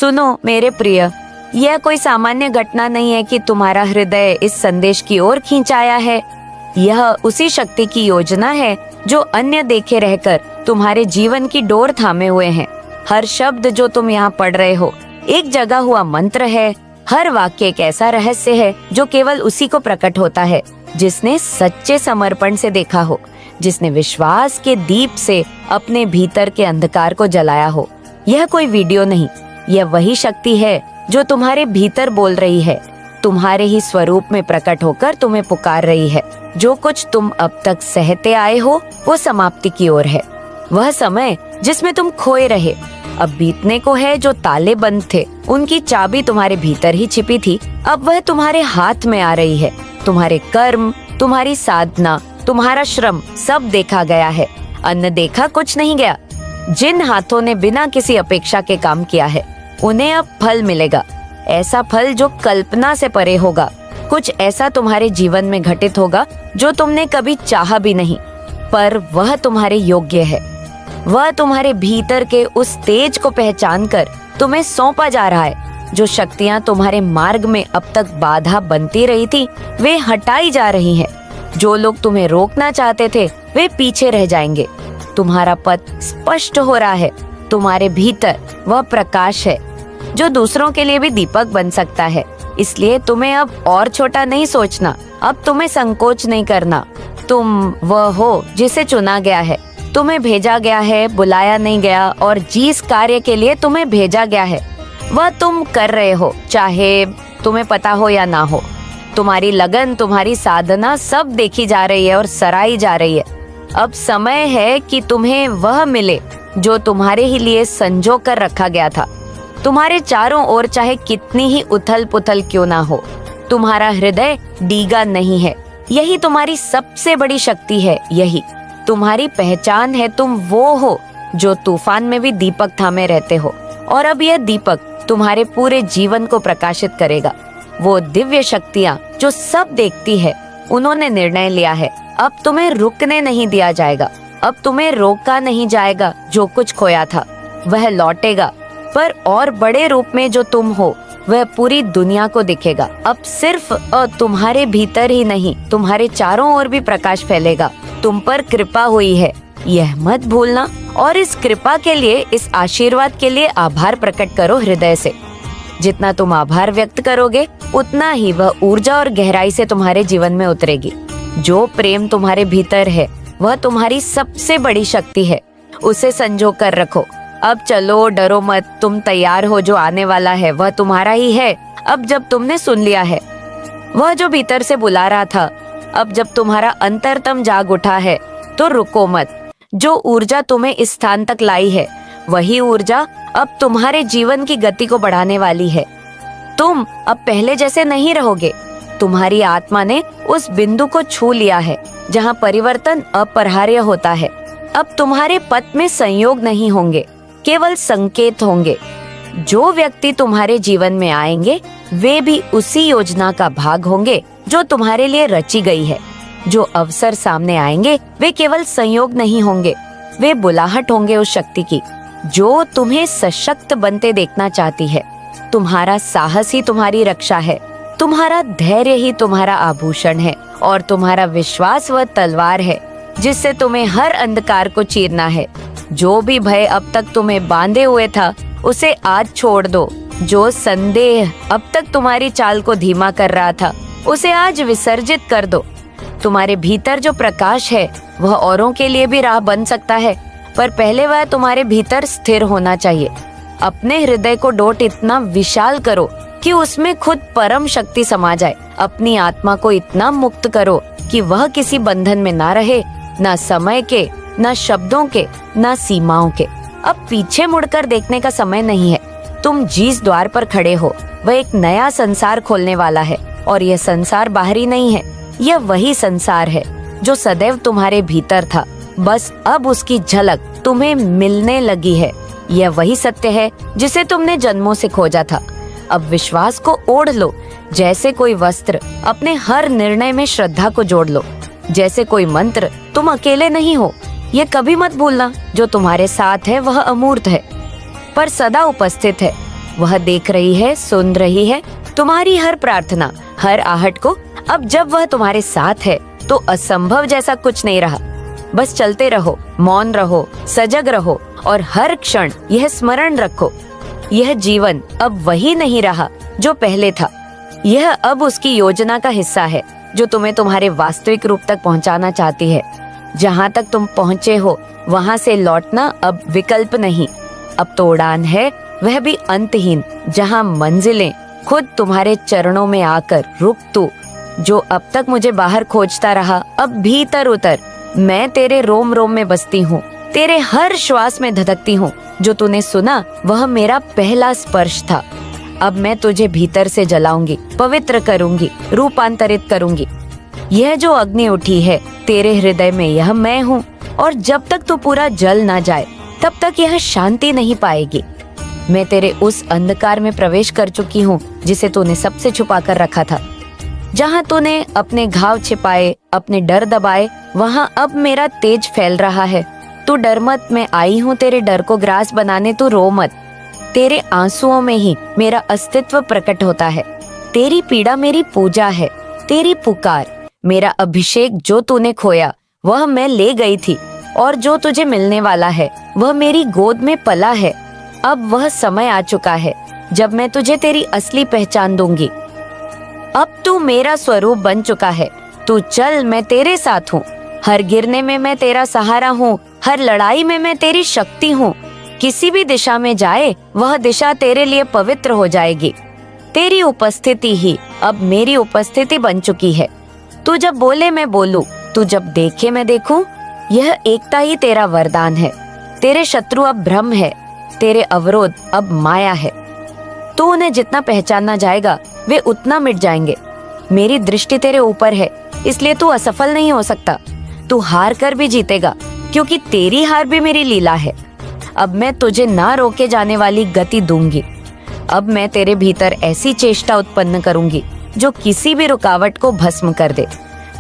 सुनो मेरे प्रिय, यह कोई सामान्य घटना नहीं है कि तुम्हारा हृदय इस संदेश की ओर खींचाया है। यह उसी शक्ति की योजना है जो अन्य देखे रहकर तुम्हारे जीवन की डोर थामे हुए हैं। हर शब्द जो तुम यहाँ पढ़ रहे हो एक जगा हुआ मंत्र है। हर वाक्य एक ऐसा रहस्य है जो केवल उसी को प्रकट होता है जिसने सच्चे समर्पण से देखा हो, जिसने विश्वास के दीप से अपने भीतर के अंधकार को जलाया हो। यह कोई वीडियो नहीं, यह वही शक्ति है जो तुम्हारे भीतर बोल रही है, तुम्हारे ही स्वरूप में प्रकट होकर तुम्हें पुकार रही है। जो कुछ तुम अब तक सहते आए हो वो समाप्ति की ओर है। वह समय जिसमें तुम खोए रहे अब बीतने को है। जो ताले बंद थे उनकी चाबी तुम्हारे भीतर ही छिपी थी, अब वह तुम्हारे हाथ में आ रही है। तुम्हारे कर्म, तुम्हारी साधना, तुम्हारा श्रम सब देखा गया है। अन्न देखा कुछ नहीं गया। जिन हाथों ने बिना किसी अपेक्षा के काम किया है उन्हें अब फल मिलेगा। ऐसा फल जो कल्पना से परे होगा। कुछ ऐसा तुम्हारे जीवन में घटित होगा जो तुमने कभी चाहा भी नहीं, पर वह तुम्हारे योग्य है। वह तुम्हारे भीतर के उस तेज को पहचान कर तुम्हें सौंपा जा रहा है। जो शक्तियां तुम्हारे मार्ग में अब तक बाधा बनती रही थी वे हटाई जा रही हैं। जो लोग तुम्हें रोकना चाहते थे वे पीछे रह जाएंगे। तुम्हारा पथ स्पष्ट हो रहा है। तुम्हारे भीतर वह प्रकाश है जो दूसरों के लिए भी दीपक बन सकता है। इसलिए तुम्हें अब और छोटा नहीं सोचना। अब तुम्हें संकोच नहीं करना। तुम वह हो जिसे चुना गया है, तुम्हें भेजा गया है, बुलाया नहीं गया। और जिस कार्य के लिए तुम्हें भेजा गया है वह तुम कर रहे हो, चाहे तुम्हें पता हो या ना हो। तुम्हारी लगन, तुम्हारी साधना सब देखी जा रही है और सराही जा रही है। अब समय है कि तुम्हें वह मिले जो तुम्हारे ही लिए संजो कर रखा गया था। तुम्हारे चारों ओर चाहे कितनी ही उथल पुथल क्यों ना हो, तुम्हारा हृदय डीगा नहीं है। यही तुम्हारी सबसे बड़ी शक्ति है, यही तुम्हारी पहचान है। तुम वो हो जो तूफान में भी दीपक थामे रहते हो, और अब यह दीपक तुम्हारे पूरे जीवन को प्रकाशित करेगा। वो दिव्य शक्तियाँ जो सब देखती है, उन्होंने निर्णय लिया है अब तुम्हें रुकने नहीं दिया जाएगा। अब तुम्हें रोका नहीं जाएगा। जो कुछ खोया था वह लौटेगा, पर और बड़े रूप में जो तुम हो वह पूरी दुनिया को दिखेगा। अब सिर्फ तुम्हारे भीतर ही नहीं, तुम्हारे चारों ओर भी प्रकाश फैलेगा। तुम पर कृपा हुई है, यह मत भूलना। और इस कृपा के लिए, इस आशीर्वाद के लिए आभार प्रकट करो हृदय से। जितना तुम आभार व्यक्त करोगे उतना ही वह ऊर्जा और गहराई से तुम्हारे जीवन में उतरेगी। जो प्रेम तुम्हारे भीतर है वह तुम्हारी सबसे बड़ी शक्ति है। उसे संजो कर रखो। अब चलो, डरो मत। तुम तैयार हो। जो आने वाला है वह तुम्हारा ही है। अब जब तुमने सुन लिया है वह जो भीतर से बुला रहा था, अब जब तुम्हारा अंतरतम जाग उठा है तो रुको मत। जो ऊर्जा तुम्हें इस स्थान तक लाई है वही ऊर्जा अब तुम्हारे जीवन की गति को बढ़ाने वाली है। तुम अब पहले जैसे नहीं रहोगे। तुम्हारी आत्मा ने उस बिंदु को छू लिया है जहाँ परिवर्तन अपरिहार्य होता है। अब तुम्हारे पथ में संयोग नहीं होंगे, केवल संकेत होंगे। जो व्यक्ति तुम्हारे जीवन में आएंगे वे भी उसी योजना का भाग होंगे जो तुम्हारे लिए रची गई है। जो अवसर सामने आएंगे वे केवल संयोग नहीं होंगे, वे बुलाहट होंगे उस शक्ति की जो तुम्हें सशक्त बनते देखना चाहती है। तुम्हारा साहस ही तुम्हारी रक्षा है, तुम्हारा धैर्य ही तुम्हारा आभूषण है, और तुम्हारा विश्वास वह तलवार है जिससे तुम्हें हर अंधकार को चीरना है। जो भी भय अब तक तुम्हें बांधे हुए था उसे आज छोड़ दो। जो संदेह अब तक तुम्हारी चाल को धीमा कर रहा था उसे आज विसर्जित कर दो। तुम्हारे भीतर जो प्रकाश है वह औरों के लिए भी राह बन सकता है, पर पहले वह तुम्हारे भीतर स्थिर होना चाहिए। अपने हृदय को डोट इतना विशाल करो कि उसमें खुद परम शक्ति समा जाए। अपनी आत्मा को इतना मुक्त करो कि वह किसी बंधन में ना रहे, ना समय के, ना शब्दों के, ना सीमाओं के। अब पीछे मुड़कर देखने का समय नहीं है। तुम जिस द्वार पर खड़े हो वह एक नया संसार खोलने वाला है, और यह संसार बाहरी नहीं है, यह वही संसार है जो सदैव तुम्हारे भीतर था। बस अब उसकी झलक तुम्हें मिलने लगी है। यह वही सत्य है जिसे तुमने जन्मों से खोजा था। अब विश्वास को ओढ़ लो। जैसे कोई वस्त्र अपने हर निर्णय में श्रद्धा को जोड़ लो। जैसे कोई मंत्र, तुम अकेले नहीं हो। ये कभी मत भूलना, जो तुम्हारे साथ है वह अमूर्त है पर सदा उपस्थित है। वह देख रही है, सुन रही है तुम्हारी हर प्रार्थना, हर आहट को। अब जब वह तुम्हारे साथ है तो असंभव जैसा कुछ नहीं रहा। बस चलते रहो, मौन रहो, सजग रहो और हर क्षण यह स्मरण रखो, यह जीवन अब वही नहीं रहा जो पहले था। यह अब उसकी योजना का हिस्सा है जो तुम्हें तुम्हारे वास्तविक रूप तक पहुंचाना चाहती है। जहां तक तुम पहुंचे हो वहां से लौटना अब विकल्प नहीं। अब तो उड़ान है, वह भी अंतहीन, जहां मंजिलें खुद तुम्हारे चरणों में आकर रुक। तू जो अब तक मुझे बाहर खोजता रहा, अब भीतर उतर। मैं तेरे रोम रोम में बसती हूँ, तेरे हर श्वास में धधकती हूँ। जो तूने सुना वह मेरा पहला स्पर्श था। अब मैं तुझे भीतर से जलाऊंगी, पवित्र करूंगी, रूपांतरित करूंगी। यह जो अग्नि उठी है तेरे हृदय में, यह मैं हूँ। और जब तक तू पूरा जल ना जाए तब तक यह शांति नहीं पाएगी। मैं तेरे उस अंधकार में प्रवेश कर चुकी हूँ जिसे तूने सबसे छुपा कर रखा था। जहाँ तूने अपने घाव छिपाए, अपने डर दबाए, वहाँ अब मेरा तेज फैल रहा है। तू डर मत, मैं आई हूँ तेरे डर को ग्रास बनाने। तू रो मत, तेरे आंसुओं में ही मेरा अस्तित्व प्रकट होता है। तेरी पीड़ा मेरी पूजा है, तेरी पुकार मेरा अभिषेक। जो तूने खोया वह मैं ले गई थी, और जो तुझे मिलने वाला है वह मेरी गोद में पला है। अब वह समय आ चुका है जब मैं तुझे तेरी असली पहचान दूंगी। अब तू मेरा स्वरूप बन चुका है। तू चल, मैं तेरे साथ हूँ। हर गिरने में मैं तेरा सहारा हूँ, हर लड़ाई में मैं तेरी शक्ति हूँ। किसी भी दिशा में जाए वह दिशा तेरे लिए पवित्र हो जाएगी। तेरी उपस्थिति ही अब मेरी उपस्थिति बन चुकी है। तू जब बोले मैं बोलूं, तू जब देखे मैं देखूं, यह एकता ही तेरा वरदान है। तेरे शत्रु अब भ्रम है, तेरे अवरोध अब माया है। तू उन्हें जितना पहचानना जाएगा वे उतना मिट जाएंगे। मेरी दृष्टि तेरे ऊपर है, इसलिए तू असफल नहीं हो सकता। तू हार कर भी जीतेगा, क्योंकि तेरी हार भी मेरी लीला है। अब मैं तुझे ना रोके जाने वाली गति दूंगी। अब मैं तेरे भीतर ऐसी चेष्टा उत्पन्न करूंगी जो किसी भी रुकावट को भस्म कर दे।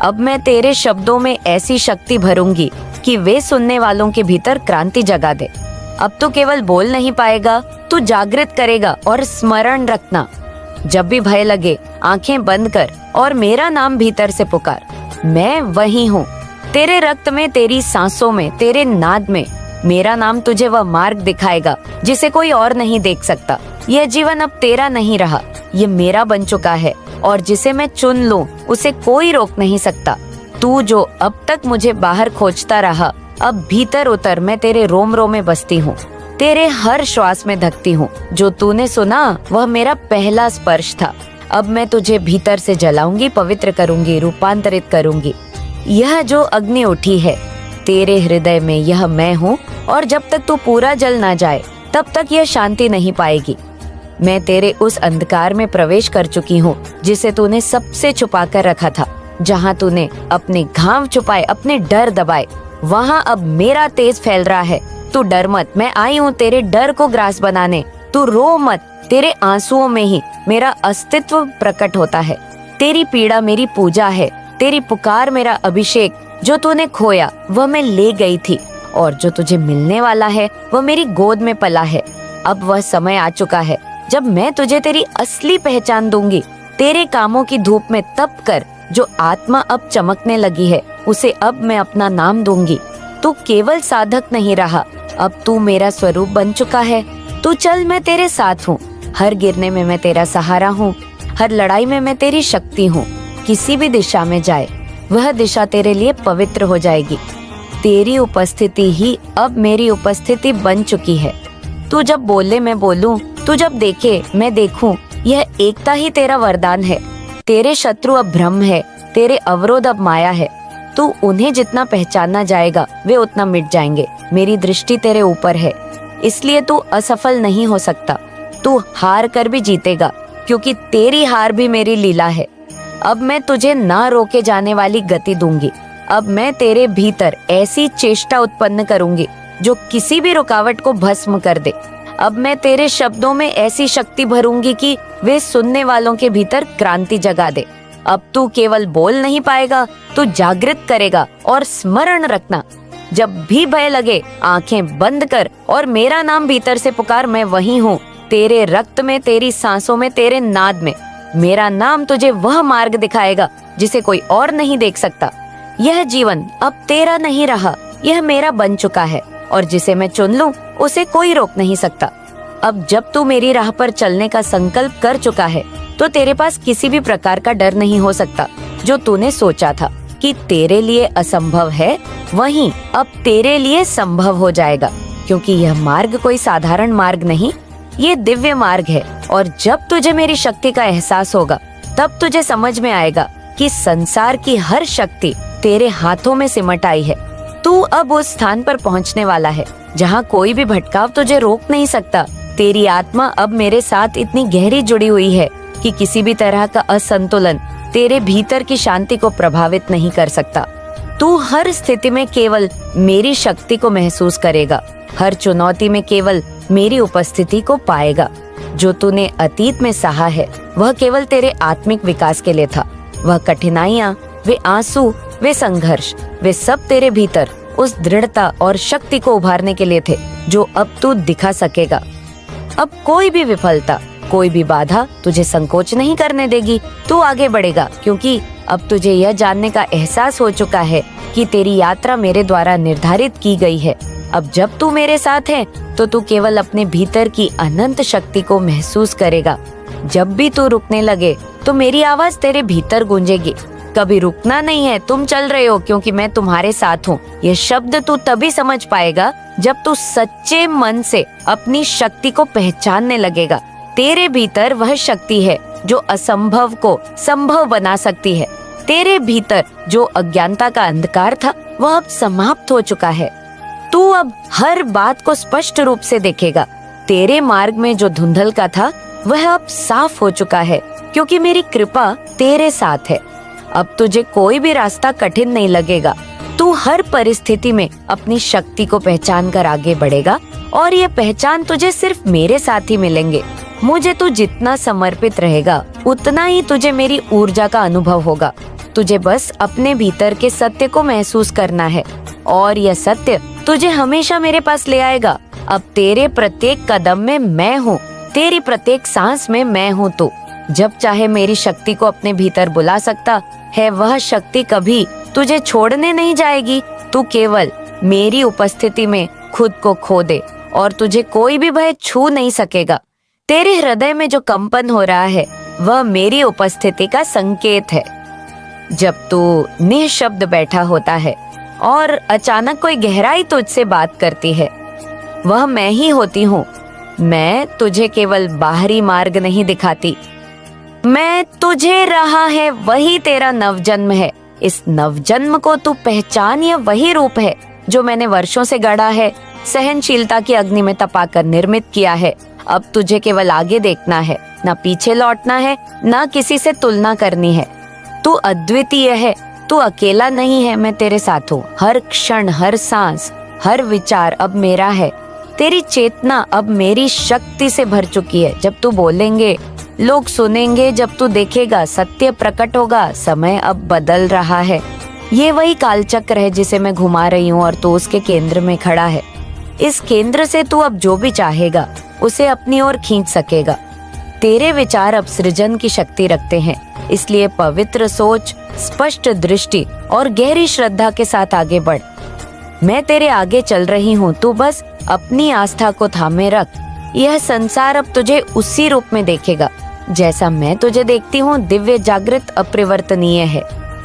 अब मैं तेरे शब्दों में ऐसी शक्ति भरूंगी कि वे सुनने वालों के भीतर क्रांति जगा दे। अब तू केवल बोल नहीं पाएगा, तू जागृत करेगा। और स्मरण रखना, जब भी भय लगे आंखें बंद कर और मेरा नाम भीतर से पुकार। मैं वही हूँ, तेरे रक्त में, तेरी सांसों में, तेरे नाद में। मेरा नाम तुझे वह मार्ग दिखाएगा जिसे कोई और नहीं देख सकता। यह जीवन अब तेरा नहीं रहा, ये मेरा बन चुका है, और जिसे मैं चुन लूं उसे कोई रोक नहीं सकता। तू जो अब तक मुझे बाहर खोजता रहा, अब भीतर उतर। मैं तेरे रोम रोम में बसती हूँ, तेरे हर श्वास में धकती हूँ। जो तूने सुना वह मेरा पहला स्पर्श था। अब मैं तुझे भीतर से जलाऊंगी, पवित्र करूंगी, रूपांतरित करूंगी। यह जो अग्नि उठी है तेरे हृदय में, यह मैं हूँ। और जब तक तू पूरा जल ना जाए तब तक यह शांति नहीं पाएगी। मैं तेरे उस अंधकार में प्रवेश कर चुकी हूँ जिसे तूने सबसे छुपा कर रखा था। जहाँ तूने अपने घाव छुपाए, अपने डर दबाए, वहाँ अब मेरा तेज फैल रहा है। तू डर मत, मैं आई हूँ तेरे डर को ग्रास बनाने। तू रो मत, तेरे आंसुओं में ही मेरा अस्तित्व प्रकट होता है। तेरी पीड़ा मेरी पूजा है, तेरी पुकार मेरा अभिषेक। जो तूने खोया वह मैं ले गई थी, और जो तुझे मिलने वाला है वह मेरी गोद में पला है। अब वह समय आ चुका है जब मैं तुझे तेरी असली पहचान दूंगी। तेरे कामों की धूप में तप कर जो आत्मा अब चमकने लगी है, उसे अब मैं अपना नाम दूंगी। तू केवल साधक नहीं रहा, अब तू मेरा स्वरूप बन चुका है। तू चल, मैं तेरे साथ हूँ। हर गिरने में मैं तेरा सहारा हूँ, हर लड़ाई में मैं तेरी शक्ति हूँ। किसी भी दिशा में जाए वह दिशा तेरे लिए पवित्र हो जाएगी। तेरी उपस्थिति ही अब मेरी उपस्थिति बन चुकी है। तू जब बोले मैं बोलूं, तू जब देखे मैं देखूं, यह एकता ही तेरा वरदान है। तेरे शत्रु अब भ्रम है, तेरे अवरोध अब माया है। तू उन्हें जितना पहचानना जाएगा वे उतना मिट जाएंगे। मेरी दृष्टि तेरे ऊपर है, इसलिए तू असफल नहीं हो सकता। तू हार कर भी जीतेगा, क्योंकि तेरी हार भी मेरी लीला है। अब मैं तुझे ना रोके जाने वाली गति दूंगी। अब मैं तेरे भीतर ऐसी चेष्टा उत्पन्न करूंगी जो किसी भी रुकावट को भस्म कर दे। अब मैं तेरे शब्दों में ऐसी शक्ति भरूंगी कि वे सुनने वालों के भीतर क्रांति जगा दे। अब तू केवल बोल नहीं पाएगा, तू जागृत करेगा। और स्मरण रखना, जब भी भय लगे आंखें बंद कर और मेरा नाम भीतर से पुकार। मैं वही हूँ, तेरे रक्त में, तेरी सांसों में, तेरे नाद में। मेरा नाम तुझे वह मार्ग दिखाएगा जिसे कोई और नहीं देख सकता। यह जीवन अब तेरा नहीं रहा, यह मेरा बन चुका है, और जिसे मैं चुन लूं उसे कोई रोक नहीं सकता। अब जब तू मेरी राह पर चलने का संकल्प कर चुका है तो तेरे पास किसी भी प्रकार का डर नहीं हो सकता। जो तूने सोचा था कि तेरे लिए असंभव है, वहीं अब तेरे लिए संभव हो जाएगा, क्योंकि यह मार्ग कोई साधारण मार्ग नहीं, ये दिव्य मार्ग है। और जब तुझे मेरी शक्ति का एहसास होगा तब तुझे समझ में आएगा कि संसार की हर शक्ति तेरे हाथों में सिमट आई है। तू अब उस स्थान पर पहुंचने वाला है जहां कोई भी भटकाव तुझे रोक नहीं सकता। तेरी आत्मा अब मेरे साथ इतनी गहरी जुड़ी हुई है कि किसी भी तरह का असंतुलन तेरे भीतर की शांति को प्रभावित नहीं कर सकता। तू हर स्थिति में केवल मेरी शक्ति को महसूस करेगा, हर चुनौती में केवल मेरी उपस्थिति को पाएगा। जो तूने अतीत में सहा है वह केवल तेरे आत्मिक विकास के लिए था। वह कठिनाइयाँ, वे आंसू, वे संघर्ष, वे सब तेरे भीतर उस दृढ़ता और शक्ति को उभारने के लिए थे जो अब तू दिखा सकेगा। अब कोई भी विफलता, कोई भी बाधा तुझे संकोच नहीं करने देगी। तू आगे बढ़ेगा, क्योंकि अब तुझे यह जानने का एहसास हो चुका है कि तेरी यात्रा मेरे द्वारा निर्धारित की गई है। अब जब तू मेरे साथ है तो तू केवल अपने भीतर की अनंत शक्ति को महसूस करेगा। जब भी तू रुकने लगे तो मेरी आवाज तेरे भीतर गूंजेगी। कभी रुकना नहीं है, तुम चल रहे हो क्योंकि मैं तुम्हारे साथ हूँ। ये शब्द तू तभी समझ पाएगा जब तू सच्चे मन से अपनी शक्ति को पहचानने लगेगा। तेरे भीतर वह शक्ति है जो असंभव को संभव बना सकती है। तेरे भीतर जो अज्ञानता का अंधकार था वह अब समाप्त हो चुका है। तू अब हर बात को स्पष्ट रूप से देखेगा। तेरे मार्ग में जो धुंधल का था वह अब साफ हो चुका है, क्योंकि मेरी कृपा तेरे साथ है। अब तुझे कोई भी रास्ता कठिन नहीं लगेगा। तू हर परिस्थिति में अपनी शक्ति को पहचान कर आगे बढ़ेगा, और ये पहचान तुझे सिर्फ मेरे साथ ही मिलेंगे। मुझे तू जितना समर्पित रहेगा उतना ही तुझे मेरी ऊर्जा का अनुभव होगा। तुझे बस अपने भीतर के सत्य को महसूस करना है, और यह सत्य तुझे हमेशा मेरे पास ले आएगा। अब तेरे प्रत्येक कदम में मैं हूँ, तेरी प्रत्येक सांस में मैं हूँ। तू जब चाहे मेरी शक्ति को अपने भीतर बुला सकता है। वह शक्ति कभी तुझे छोड़ने नहीं जाएगी। तू केवल मेरी उपस्थिति में खुद को खो दे और तुझे कोई भी भय छू नहीं सकेगा। तेरे हृदय में जो कंपन हो रहा है वह मेरी उपस्थिति का संकेत है। जब तू निःशब्द बैठा होता है और अचानक कोई गहराई तुझसे बात करती है, वह मैं ही होती हूँ। मैं तुझे केवल बाहरी मार्ग नहीं दिखाती, मैं तुझे रहा है वही तेरा नवजन्म है। इस नवजन्म को तू पहचान, यह वही रूप है जो मैंने वर्षों से गढ़ा है, सहनशीलता की अग्नि में तपाकर निर्मित किया है। अब तुझे केवल आगे देखना है, ना पीछे लौटना है, ना किसी से तुलना करनी है। तू अद्वितीय है, तू अकेला नहीं है, मैं तेरे साथ हूँ। हर क्षण, हर सांस, हर विचार अब मेरा है। तेरी चेतना अब मेरी शक्ति से भर चुकी है। जब तू बोलेंगे लोग सुनेंगे, जब तू देखेगा सत्य प्रकट होगा। समय अब बदल रहा है। ये वही कालचक्र है जिसे मैं घुमा रही हूँ और तू उसके केंद्र में खड़ा है। इस केंद्र से तू अब जो भी चाहेगा उसे अपनी ओर खींच सकेगा। तेरे विचार अब सृजन की शक्ति रखते हैं, इसलिए पवित्र सोच, स्पष्ट दृष्टि और गहरी श्रद्धा के साथ आगे बढ़। मैं तेरे आगे चल रही हूँ, तू बस अपनी आस्था को थामे रख। यह संसार अब तुझे उसी रूप में देखेगा जैसा मैं तुझे देखती हूँ। दिव्य, जागृत, अपरिवर्तनीय है।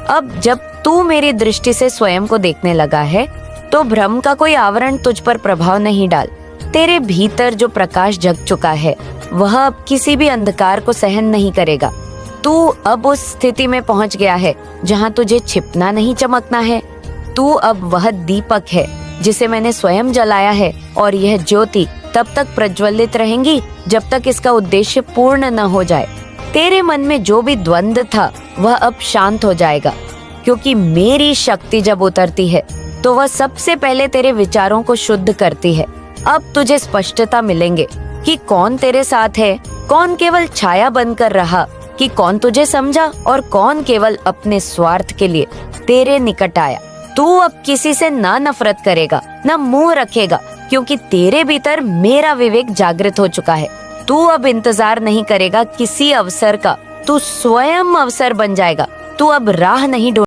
अब जब तू मेरी दृष्टि से स्वयं को देखने लगा है तो भ्रम का कोई आवरण तुझ पर प्रभाव नहीं डाल। तेरे भीतर जो प्रकाश जग चुका है वह अब किसी भी अंधकार को सहन नहीं करेगा। तू अब उस स्थिति में पहुंच गया है जहां तुझे छिपना नहीं, चमकना है। तू अब वह दीपक है जिसे मैंने स्वयं जलाया है, और यह ज्योति तब तक प्रज्वलित रहेंगी जब तक इसका उद्देश्य पूर्ण न हो जाए। तेरे मन में जो भी द्वंद्व था वह अब शांत हो जाएगा, क्योंकि मेरी शक्ति जब उतरती है तो वह सबसे पहले तेरे विचारों को शुद्ध करती है। अब तुझे स्पष्टता मिलेंगे कि कौन तेरे साथ है, कौन केवल छाया बनकर रहा, कि कौन तुझे समझा और कौन केवल अपने स्वार्थ के लिए तेरे निकट आया। तू अब किसी से ना नफरत करेगा, ना मुंह रखेगा, क्योंकि तेरे भीतर मेरा विवेक जागृत हो चुका है। तू अब इंतजार नहीं करेगा किसी अवसर का, तू स्वयं अवसर बन जाएगा। तू अब राह नहीं ढूंढ